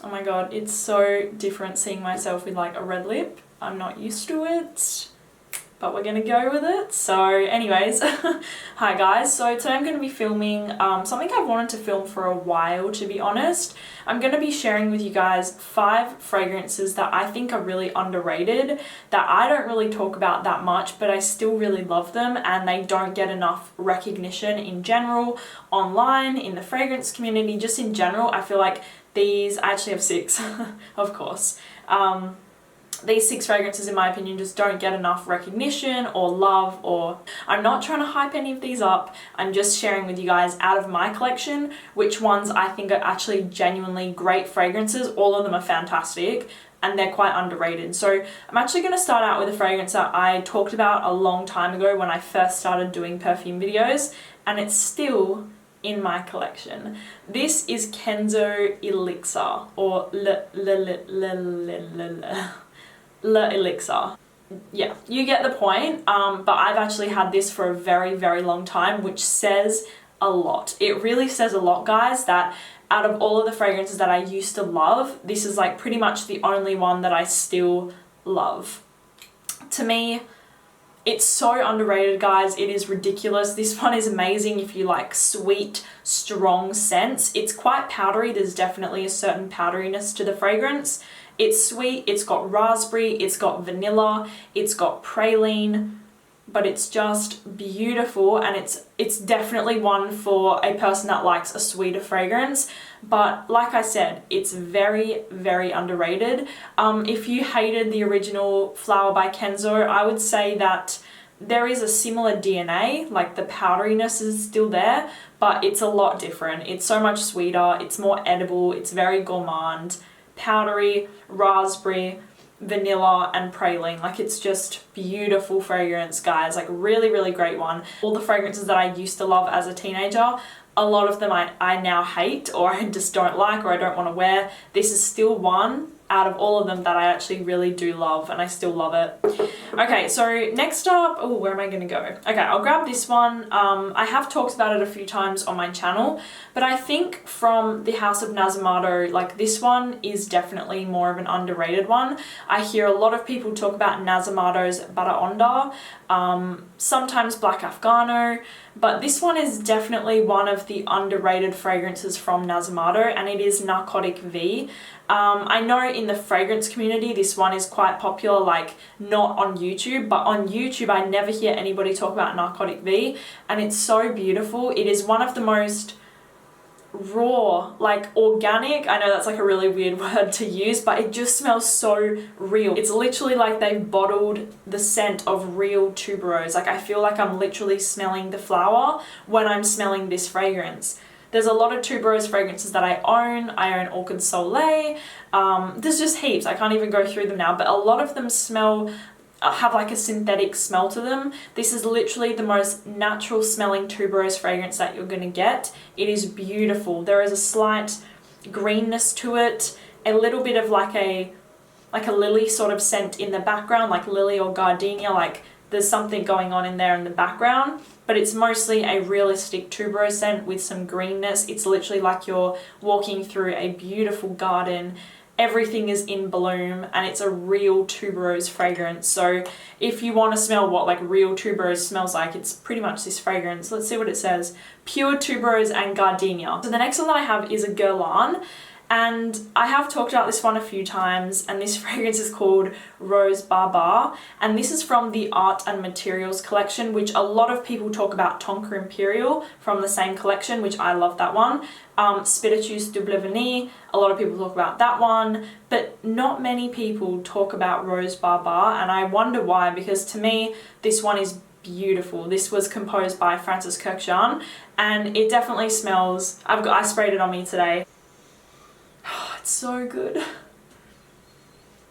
Oh my god, it's so different seeing myself with like a red lip. I'm not used to it, but we're gonna go with it. So anyways, hi guys. So today I'm gonna be filming something I've wanted to film for a while, to be honest. I'm gonna be sharing with you guys 5 fragrances that I think are really underrated, that I don't really talk about that much, but I still really love them, and they don't get enough recognition in general, online, in the fragrance community, just in general. I feel like these, I actually have 6, of course. These 6 fragrances, in my opinion, just don't get enough recognition or love, or I'm not trying to hype any of these up. I'm just sharing with you guys out of my collection which ones I think are actually genuinely great fragrances. All of them are fantastic and they're quite underrated. So I'm actually going to start out with a fragrance that I talked about a long time ago when I first started doing perfume videos, and it's still in my collection. This is Kenzo Elixir, or Le Elixir. Yeah, you get the point. But I've actually had this for a very, very long time, which says a lot. It really says a lot, guys, that out of all of the fragrances that I used to love, this is like pretty much the only one that I still love. To me, it's so underrated, guys. It is ridiculous. This one is amazing if you like sweet, strong scents. It's quite powdery. There's definitely a certain powderiness to the fragrance. It's sweet, it's got raspberry, it's got vanilla, it's got praline, but it's just beautiful, and it's definitely one for a person that likes a sweeter fragrance. But like I said, it's very, very underrated. If you hated the original Flower by Kenzo, I would say that there is a similar DNA, like the powderiness is still there, but it's a lot different. It's so much sweeter, it's more edible, it's very gourmand, powdery, raspberry, vanilla and praline. Like, it's just beautiful fragrance, guys. Like, really, really great one. All the fragrances that I used to love as a teenager, a lot of them I now hate, or I just don't like, or I don't want to wear. This is still one out of all of them that I actually really do love, and I still love it. Okay, so next up, oh, where am I gonna go? Okay, I'll grab this one. I have talked about it a few times on my channel, but I think from the House of Nasomato, like, this one is definitely more of an underrated one. I hear a lot of people talk about Nasomato's Baraonda, sometimes Black Afghano, but this one is definitely one of the underrated fragrances from Nasomato, and it is Narcotic V. I know in the fragrance community this one is quite popular, like not on YouTube, but on YouTube I never hear anybody talk about Narcotic V, and it's so beautiful. It is one of the most raw, like organic, I know that's like a really weird word to use, but it just smells so real. It's literally like they've bottled the scent of real tuberose. Like, I feel like I'm literally smelling the flower when I'm smelling this fragrance. There's a lot of tuberose fragrances that I own. I own Orchid Soleil. There's just heaps. I can't even go through them now, but a lot of them smell, have like a synthetic smell to them. This is literally the most natural smelling tuberose fragrance that you're gonna get. It is beautiful. There is a slight greenness to it, a little bit of like a lily sort of scent in the background, like lily or gardenia, like there's something going on in there in the background, but it's mostly a realistic tuberose scent with some greenness. It's literally like you're walking through a beautiful garden. Everything is in bloom, and it's a real tuberose fragrance. So if you want to smell what like real tuberose smells like, it's pretty much this fragrance. Let's see what it says. Pure tuberose and gardenia. So the next one that I have is a Guerlain, and I have talked about this one a few times, and this fragrance is called Rose Barbar, and this is from the Art and Materials collection, which a lot of people talk about Tonka Imperial from the same collection, which I love that one. Spiritueuse Double Vanille, a lot of people talk about that one, but not many people talk about Rose Barbar, and I wonder why, because to me, this one is beautiful. This was composed by Francis Kurkdjian, and it definitely smells, I sprayed it on me today. It's so good.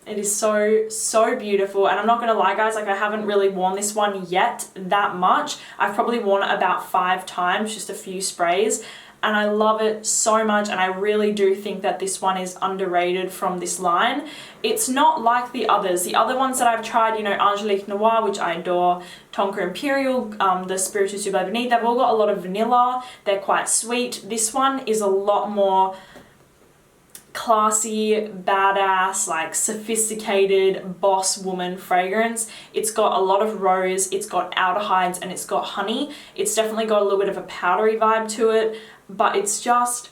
It is so, so beautiful, and I'm not gonna lie, guys, like, I haven't really worn this one yet that much. I've probably worn it about 5 times, just a few sprays, and I love it so much, and I really do think that this one is underrated from this line. It's not like the others. The other ones that I've tried, you know, Angelique Noir, which I adore, Tonka Imperial, the Spiritueuse Double Vanille, they've all got a lot of vanilla. They're quite sweet. This one is a lot more classy, badass, like sophisticated boss woman fragrance. It's got a lot of rose, it's got aldehydes, and it's got honey. It's definitely got a little bit of a powdery vibe to it, but it's just,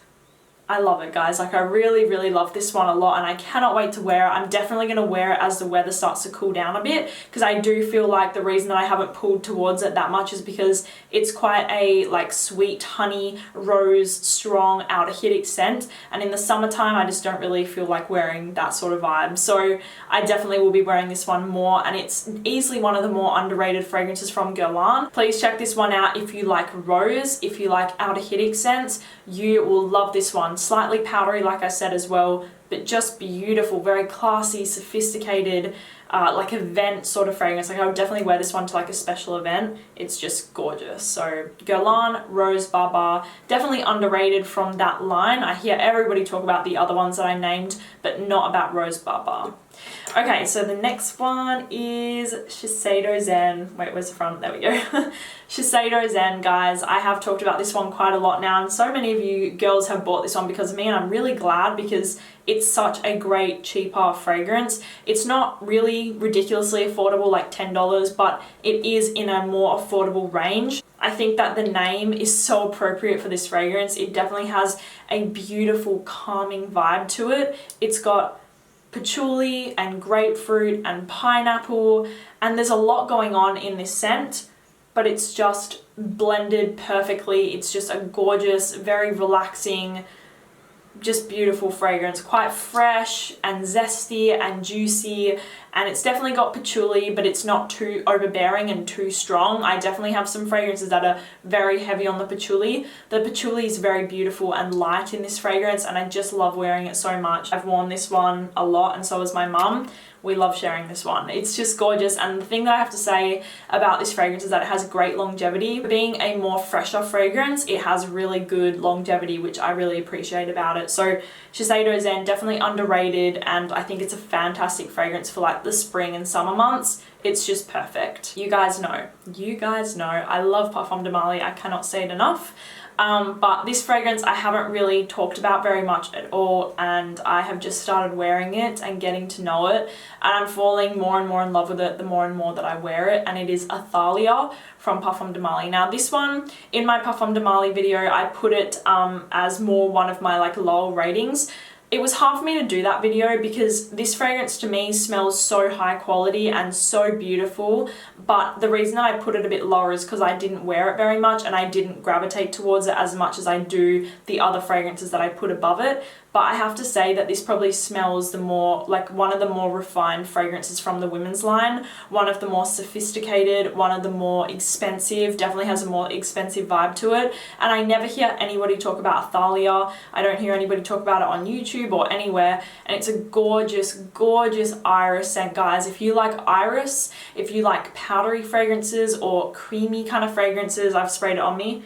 I love it, guys. Like, I really, really love this one a lot, and I cannot wait to wear it. I'm definitely going to wear it as the weather starts to cool down a bit, because I do feel like the reason that I haven't pulled towards it that much is because it's quite a like sweet honey rose strong aldehydic scent, and in the summertime I just don't really feel like wearing that sort of vibe. So I definitely will be wearing this one more, and it's easily one of the more underrated fragrances from Guerlain. Please check this one out if you like rose, if you like aldehydic scents. You will love this one. Slightly powdery, like I said as well, but just beautiful, very classy, sophisticated, like event sort of fragrance. Like, I would definitely wear this one to like a special event. It's just gorgeous. So Guerlain Rose Baba, definitely underrated from that line. I hear everybody talk about the other ones that I named, but not about Rose Baba. Okay, so the next one is Shiseido Zen. Wait, where's the front? There we go. Shiseido Zen, guys. I have talked about this one quite a lot now, and so many of you girls have bought this one because of me, and I'm really glad because it's such a great, cheaper fragrance. It's not really ridiculously affordable, like $10, but it is in a more affordable range. I think that the name is so appropriate for this fragrance. It definitely has a beautiful, calming vibe to it. It's got patchouli and grapefruit and pineapple, and there's a lot going on in this scent, but it's just blended perfectly. It's just a gorgeous, very relaxing, just beautiful fragrance. Quite fresh and zesty and juicy, and it's definitely got patchouli, but it's not too overbearing and too strong. I definitely have some fragrances that are very heavy on the patchouli. The patchouli is very beautiful and light in this fragrance, and I just love wearing it so much. I've worn this one a lot, and so has my mum. We love sharing this one. It's just gorgeous, and the thing that I have to say about this fragrance is that it has great longevity. Being a more fresher fragrance, it has really good longevity, which I really appreciate about it. So Shiseido Zen, definitely underrated, and I think it's a fantastic fragrance for like the spring and summer months. It's just perfect. You guys know, I love Parfum de Marly. I cannot say it enough. But this fragrance I haven't really talked about very much at all, and I have just started wearing it and getting to know it, and I'm falling more and more in love with it the more and more that I wear it, and it is Athaliah from Parfum de Marly. Now this one, in my Parfum de Marly video, I put it as more one of my like low ratings. It was hard for me to do that video because this fragrance to me smells so high quality and so beautiful, but the reason that I put it a bit lower is because I didn't wear it very much and I didn't gravitate towards it as much as I do the other fragrances that I put above it. But I have to say that this probably smells the more, like one of the more refined fragrances from the women's line, one of the more sophisticated, one of the more expensive, definitely has a more expensive vibe to it. And I never hear anybody talk about Athaliah. I don't hear anybody talk about it on YouTube or anywhere. And it's a gorgeous, gorgeous iris scent, guys. If you like iris, if you like powdery fragrances or creamy kind of fragrances, I've sprayed it on me,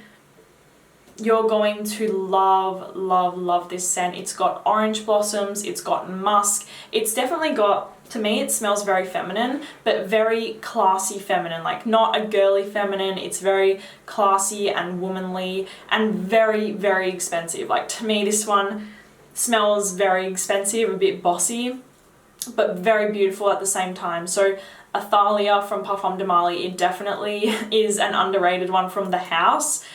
you're going to love, love, love this scent. It's got orange blossoms, it's got musk. It's definitely got, to me, it smells very feminine, but very classy feminine, like not a girly feminine. It's very classy and womanly and very, very expensive. Like to me, this one smells very expensive, a bit bossy, but very beautiful at the same time. So Athaliah from Parfum de Marly, it definitely is an underrated one from the house.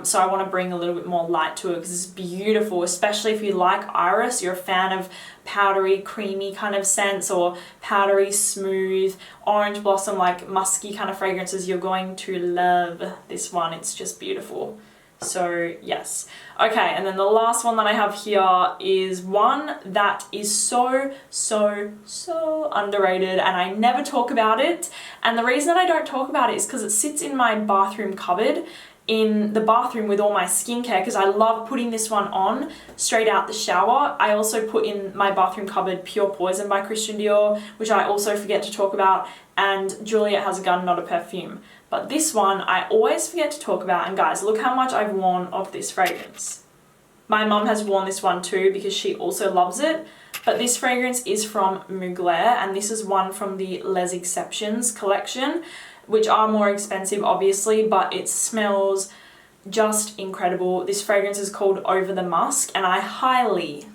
So I want to bring a little bit more light to it because it's beautiful, especially if you like iris, you're a fan of powdery, creamy kind of scents, or powdery, smooth, orange blossom, like musky kind of fragrances. You're going to love this one. It's just beautiful. So yes. Okay, and then the last one that I have here is one that is so underrated, and I never talk about it. And the reason that I don't talk about it is because it sits in my bathroom cupboard in the bathroom with all my skincare, because I love putting this one on straight out the shower. I also put in my bathroom cupboard Pure Poison by Christian Dior, which I also forget to talk about, and Juliet Has a Gun, Not a Perfume. But this one I always forget to talk about, and guys, look how much I've worn of this fragrance. My mum has worn this one too because she also loves it, but this fragrance is from Mugler, and this is one from the Les Exceptions collection, which are more expensive obviously, but it smells just incredible. This fragrance is called Over the Musk, and I highly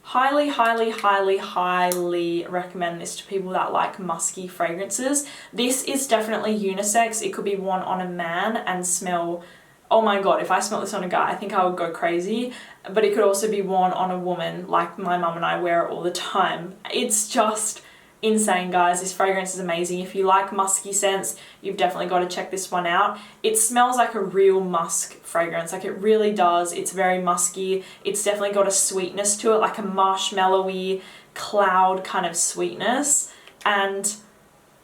Highly, highly, highly, highly recommend this to people that like musky fragrances. This is definitely unisex. It could be worn on a man and smell, oh my god, if I smelled this on a guy, I think I would go crazy. But it could also be worn on a woman, like my mum and I wear it all the time. It's just insane, guys. This fragrance is amazing. If you like musky scents, you've definitely got to check this one out. It smells like a real musk fragrance, like it really does. It's very musky. It's definitely got a sweetness to it, like a marshmallowy cloud kind of sweetness. And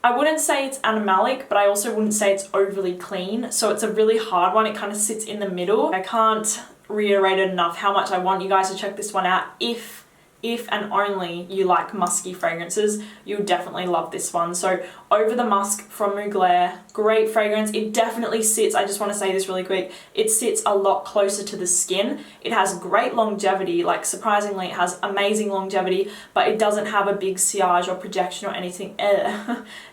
I wouldn't say it's animalic, but I also wouldn't say it's overly clean. So it's a really hard one. It kind of sits in the middle. I can't reiterate it enough how much I want you guys to check this one out. If and only you like musky fragrances, you'll definitely love this one. So Over the Musk from Mugler, great fragrance. It definitely sits, I just want to say this really quick, it sits a lot closer to the skin. It has great longevity, like surprisingly it has amazing longevity, but it doesn't have a big sillage or projection or anything,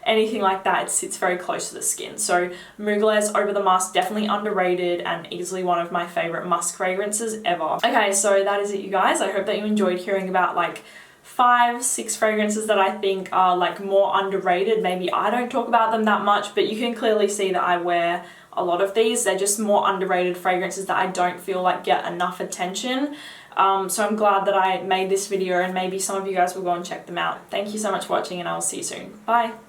anything like that. It sits very close to the skin. So Mugler's Over the Musk, definitely underrated and easily one of my favorite musk fragrances ever. Okay, so that is it, you guys. I hope that you enjoyed hearing about like 5-6 fragrances that I think are like more underrated. Maybe I don't talk about them that much, but you can clearly see that I wear a lot of these. They're just more underrated fragrances that I don't feel like get enough attention. So I'm glad that I made this video, and maybe some of you guys will go and check them out. Thank you so much for watching, and I will see you soon. Bye.